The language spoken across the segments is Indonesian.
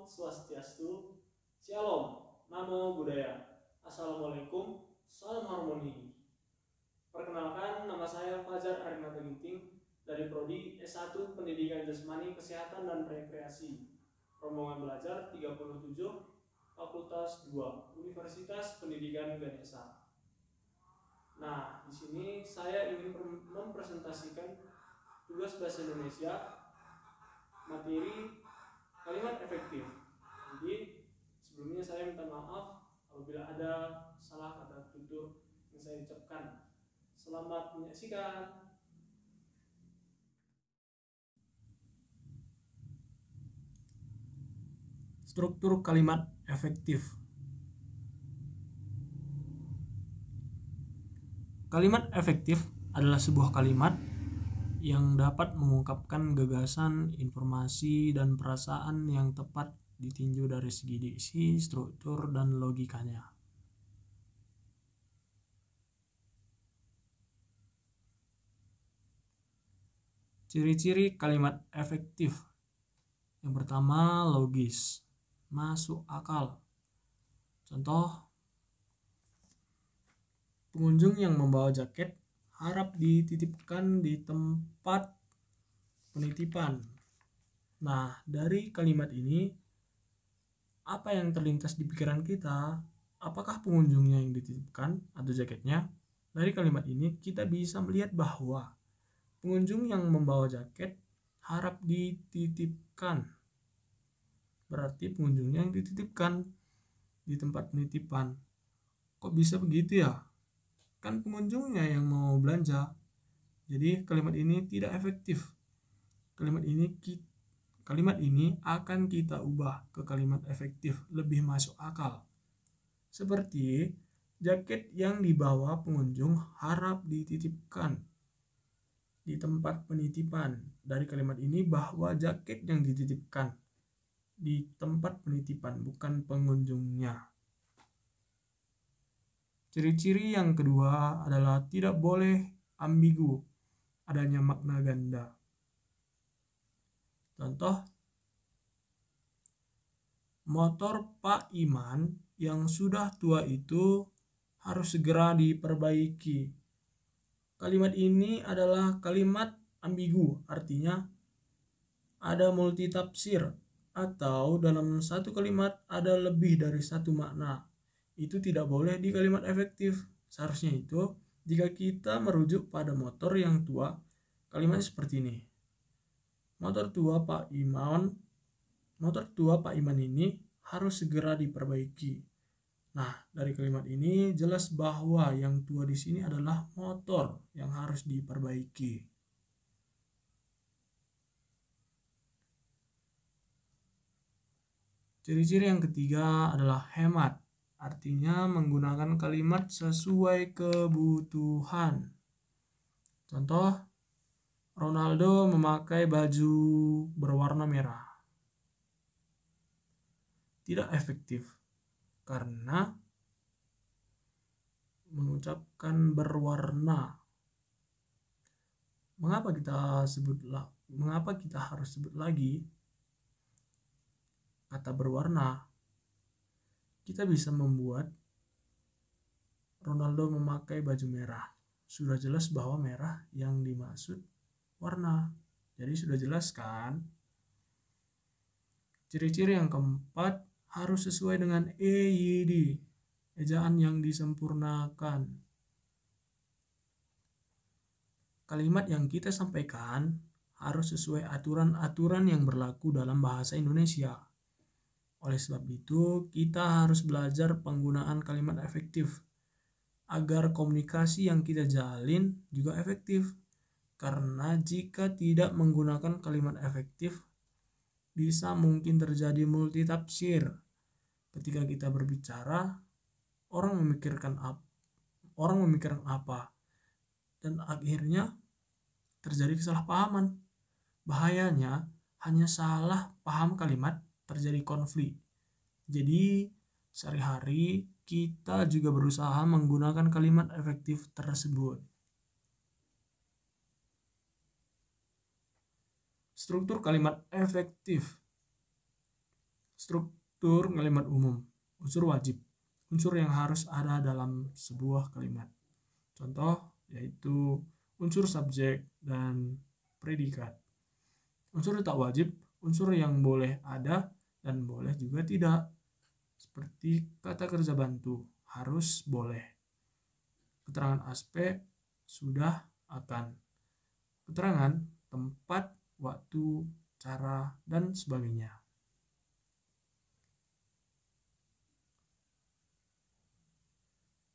Swastiastu, Shalom, Namo Buddhaya, Assalamualaikum, Salam Harmoni. Perkenalkan, nama saya Fajar Arinata Ginting dari Prodi S1 Pendidikan Jasmani, Kesehatan dan Rekreasi. Rombongan belajar 37, Fakultas 2, Universitas Pendidikan Ganesha. Nah, di sini saya ingin mempresentasikan tugas bahasa Indonesia materi kalimat efektif. Jadi sebelumnya saya minta maaf apabila ada salah kata tutur yang saya ucapkan. Selamat menyaksikan. Struktur kalimat efektif. Kalimat efektif adalah sebuah kalimat yang dapat mengungkapkan gagasan, informasi, dan perasaan yang tepat ditinjau dari segi diksi, struktur, dan logikanya. Ciri-ciri kalimat efektif. Yang pertama, logis, masuk akal. Contoh, pengunjung yang membawa jaket harap dititipkan di tempat penitipan. Nah, dari kalimat ini, apa yang terlintas di pikiran kita? Apakah pengunjungnya yang dititipkan atau jaketnya? Dari kalimat ini, kita bisa melihat bahwa pengunjung yang membawa jaket harap dititipkan. Berarti pengunjungnya yang dititipkan di tempat penitipan. Kok bisa begitu ya? Kan pengunjungnya yang mau belanja. Jadi kalimat ini tidak efektif. Kalimat ini akan kita ubah ke kalimat efektif, lebih masuk akal. Seperti jaket yang dibawa pengunjung harap dititipkan di tempat penitipan. Dari kalimat ini bahwa jaket yang dititipkan di tempat penitipan, bukan pengunjungnya. Ciri-ciri yang kedua adalah tidak boleh ambigu, adanya makna ganda. Contoh, motor Pak Iman yang sudah tua itu harus segera diperbaiki. Kalimat ini adalah kalimat ambigu, artinya ada multitafsir atau dalam satu kalimat ada lebih dari satu makna. Itu tidak boleh di kalimat efektif. Seharusnya itu jika kita merujuk pada motor yang tua, kalimatnya seperti ini. Motor tua Pak Iman ini harus segera diperbaiki. Nah, dari kalimat ini jelas bahwa yang tua di sini adalah motor yang harus diperbaiki. Ciri-ciri yang ketiga adalah hemat. Artinya menggunakan kalimat sesuai kebutuhan. Contoh, Ronaldo memakai baju berwarna merah. Tidak efektif karena mengucapkan berwarna. Mengapa kita harus sebut lagi kata berwarna? Kita bisa membuat Ronaldo memakai baju merah. Sudah jelas bahwa merah yang dimaksud warna. Jadi sudah jelas kan? Ciri-ciri yang keempat harus sesuai dengan EYD, ejaan yang disempurnakan. Kalimat yang kita sampaikan harus sesuai aturan-aturan yang berlaku dalam bahasa Indonesia. Oleh sebab itu, kita harus belajar penggunaan kalimat efektif agar komunikasi yang kita jalin juga efektif. Karena jika tidak menggunakan kalimat efektif, bisa mungkin terjadi multitafsir. Ketika kita berbicara, orang memikirkan apa, dan akhirnya terjadi kesalahpahaman. Bahayanya hanya salah paham kalimat terjadi konflik. Jadi sehari-hari kita juga berusaha menggunakan kalimat efektif tersebut. Struktur kalimat efektif. Struktur kalimat umum. Unsur wajib. Unsur yang harus ada dalam sebuah kalimat. Contoh yaitu unsur subjek dan predikat. Unsur tak wajib, unsur yang boleh ada dan boleh juga tidak. Seperti kata kerja bantu, harus, boleh. Keterangan aspek, sudah, akan. Keterangan tempat, waktu, cara, dan sebagainya.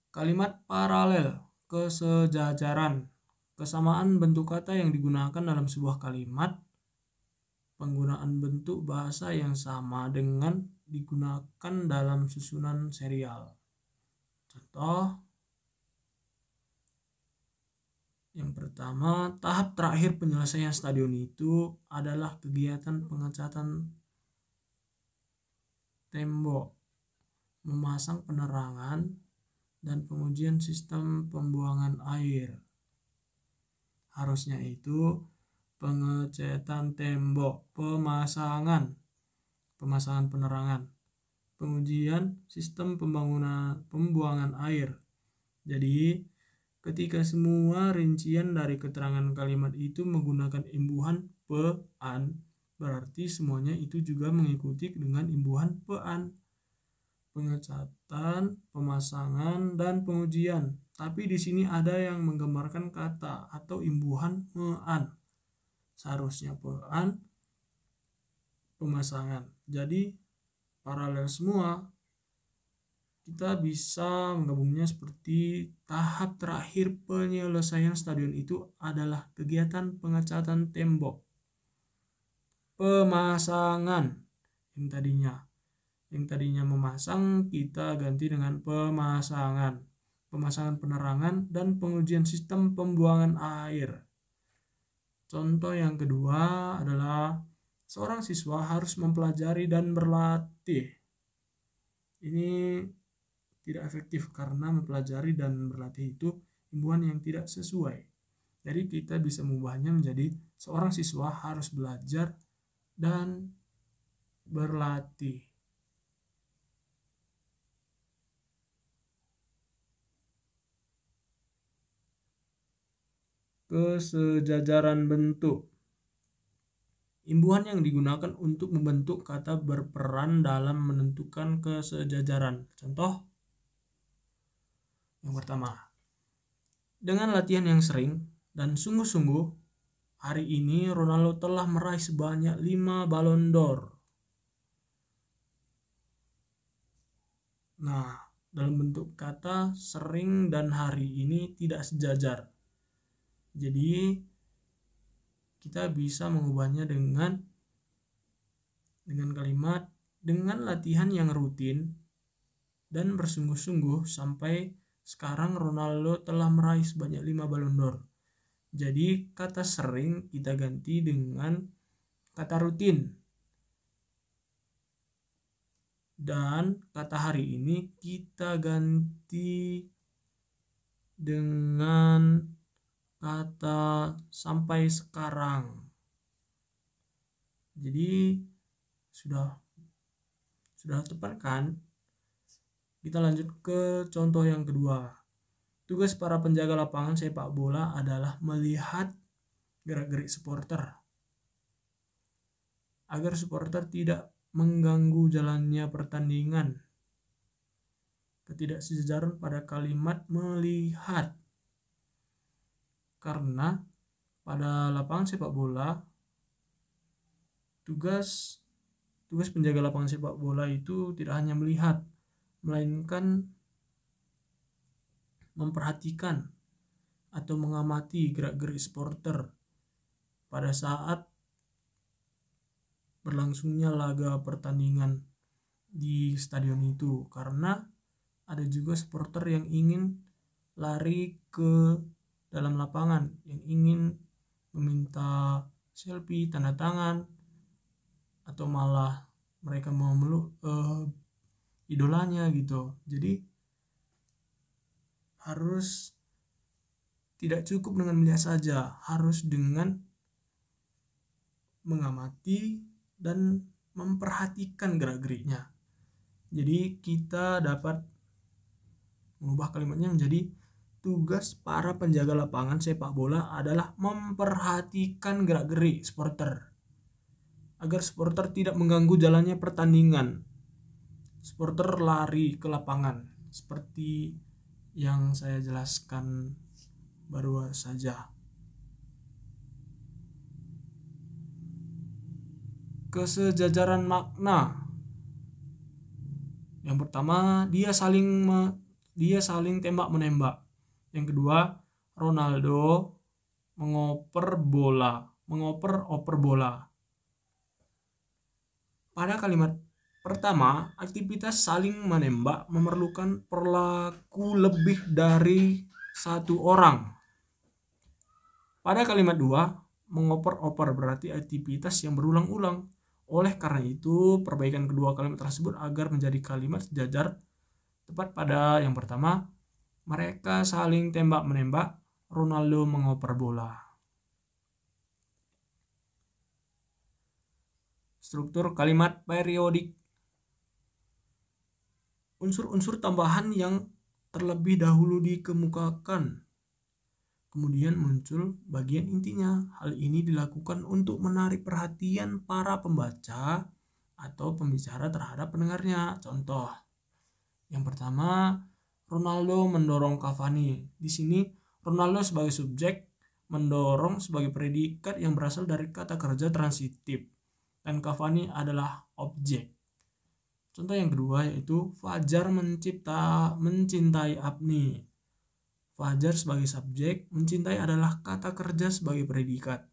Kalimat paralel, kesejajaran, kesamaan bentuk kata yang digunakan dalam sebuah kalimat, penggunaan bentuk bahasa yang sama dengan digunakan dalam susunan serial. Contoh yang pertama, tahap terakhir penyelesaian stadion itu adalah kegiatan pengecatan tembok, memasang penerangan, dan pengujian sistem pembuangan air. Harusnya itu pengecatan tembok, pemasangan penerangan, pengujian sistem pembuangan air. Jadi ketika semua rincian dari keterangan kalimat itu menggunakan imbuhan pe-an, berarti semuanya itu juga mengikuti dengan imbuhan pe-an. Pengecatan, pemasangan, dan pengujian. Tapi di sini ada yang menggambarkan kata atau imbuhan me-an. Seharusnya pe-an, pemasangan. Jadi paralel semua. Kita bisa menggabungnya seperti tahap terakhir penyelesaian stadion itu adalah kegiatan pengecatan tembok. Pemasangan yang tadinya memasang kita ganti dengan pemasangan penerangan dan pengujian sistem pembuangan air. Contoh yang kedua adalah seorang siswa harus mempelajari dan berlatih. Ini tidak efektif karena mempelajari dan berlatih itu imbuhan yang tidak sesuai. Jadi kita bisa mengubahnya menjadi seorang siswa harus belajar dan berlatih. Kesejajaran bentuk. Imbuhan yang digunakan untuk membentuk kata berperan dalam menentukan kesejajaran. Contoh yang pertama, dengan latihan yang sering dan sungguh-sungguh, hari ini Ronaldo telah meraih sebanyak 5 Ballon d'Or. Nah, dalam bentuk kata sering dan hari ini tidak sejajar. Jadi kita bisa mengubahnya dengan kalimat dengan latihan yang rutin dan bersungguh-sungguh sampai sekarang Ronaldo telah meraih sebanyak 5 Ballon d'Or. Jadi kata sering kita ganti dengan kata rutin. Dan kata hari ini kita ganti dengan kata sampai sekarang. Jadi sudah tepat kan? Kita lanjut ke contoh yang kedua. Tugas para penjaga lapangan sepak bola adalah melihat gerak-gerik supporter agar supporter tidak mengganggu jalannya pertandingan. Ketidaksejajaran pada kalimat melihat. Karena pada lapangan sepak bola tugas penjaga lapangan sepak bola itu tidak hanya melihat, melainkan memperhatikan atau mengamati gerak-gerik supporter pada saat berlangsungnya laga pertandingan di stadion itu, karena ada juga supporter yang ingin lari ke dalam lapangan, yang ingin meminta selfie, tanda tangan, atau malah mereka mau meluk idolanya gitu. Jadi harus tidak cukup dengan melihat saja, harus dengan mengamati dan memperhatikan gerak-geriknya. Jadi kita dapat mengubah kalimatnya menjadi tugas para penjaga lapangan sepak bola adalah memperhatikan gerak-gerik supporter agar supporter tidak mengganggu jalannya pertandingan. Supporter lari ke lapangan seperti yang saya jelaskan baru saja. Kesejajaran makna. Yang pertama, dia saling tembak menembak. Yang kedua, Ronaldo mengoper bola. Pada kalimat pertama, aktivitas saling menembak memerlukan pelaku lebih dari satu orang. Pada kalimat dua, mengoper-oper berarti aktivitas yang berulang-ulang. Oleh karena itu, perbaikan kedua kalimat tersebut agar menjadi kalimat sejajar tepat pada yang pertama, mereka saling tembak-menembak, Ronaldo mengoper bola. Struktur kalimat periodik. Unsur-unsur tambahan yang terlebih dahulu dikemukakan. Kemudian muncul bagian intinya. Hal ini dilakukan untuk menarik perhatian para pembaca atau pembicara terhadap pendengarnya. Contoh, yang pertama, Ronaldo mendorong Cavani. Di sini Ronaldo sebagai subjek, mendorong sebagai predikat yang berasal dari kata kerja transitif, dan Cavani adalah objek. Contoh yang kedua yaitu Fajar mencintai Apni. Fajar sebagai subjek, mencintai adalah kata kerja sebagai predikat,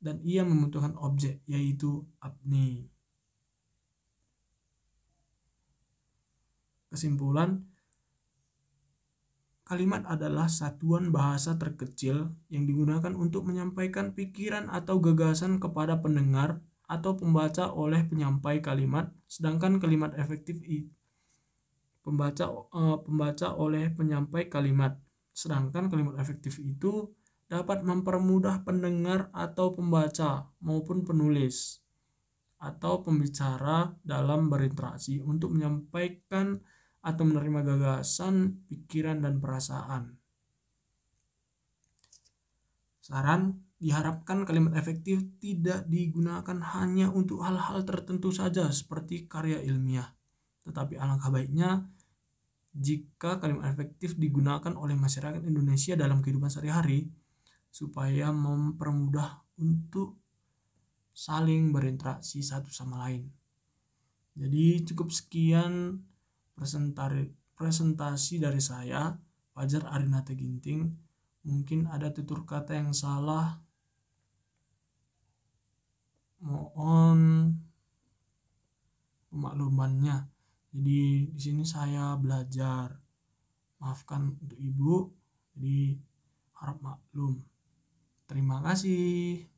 dan ia membutuhkan objek yaitu Apni. Kesimpulan, kalimat adalah satuan bahasa terkecil yang digunakan untuk menyampaikan pikiran atau gagasan kepada pendengar atau pembaca oleh penyampai kalimat, sedangkan kalimat efektif pembaca oleh penyampai kalimat. Sedangkan kalimat efektif itu dapat mempermudah pendengar atau pembaca maupun penulis atau pembicara dalam berinteraksi untuk menyampaikan atau menerima gagasan, pikiran, dan perasaan. Saran, diharapkan kalimat efektif tidak digunakan hanya untuk hal-hal tertentu saja seperti karya ilmiah, tetapi alangkah baiknya jika kalimat efektif digunakan oleh masyarakat Indonesia dalam kehidupan sehari-hari supaya mempermudah untuk saling berinteraksi satu sama lain. Jadi cukup sekian presentasi dari saya, Fajar Arinata Ginting. Mungkin ada tutur kata yang salah, mohon pemaklumannya. Jadi di sini saya belajar, maafkan untuk Ibu, jadi harap maklum. Terima kasih.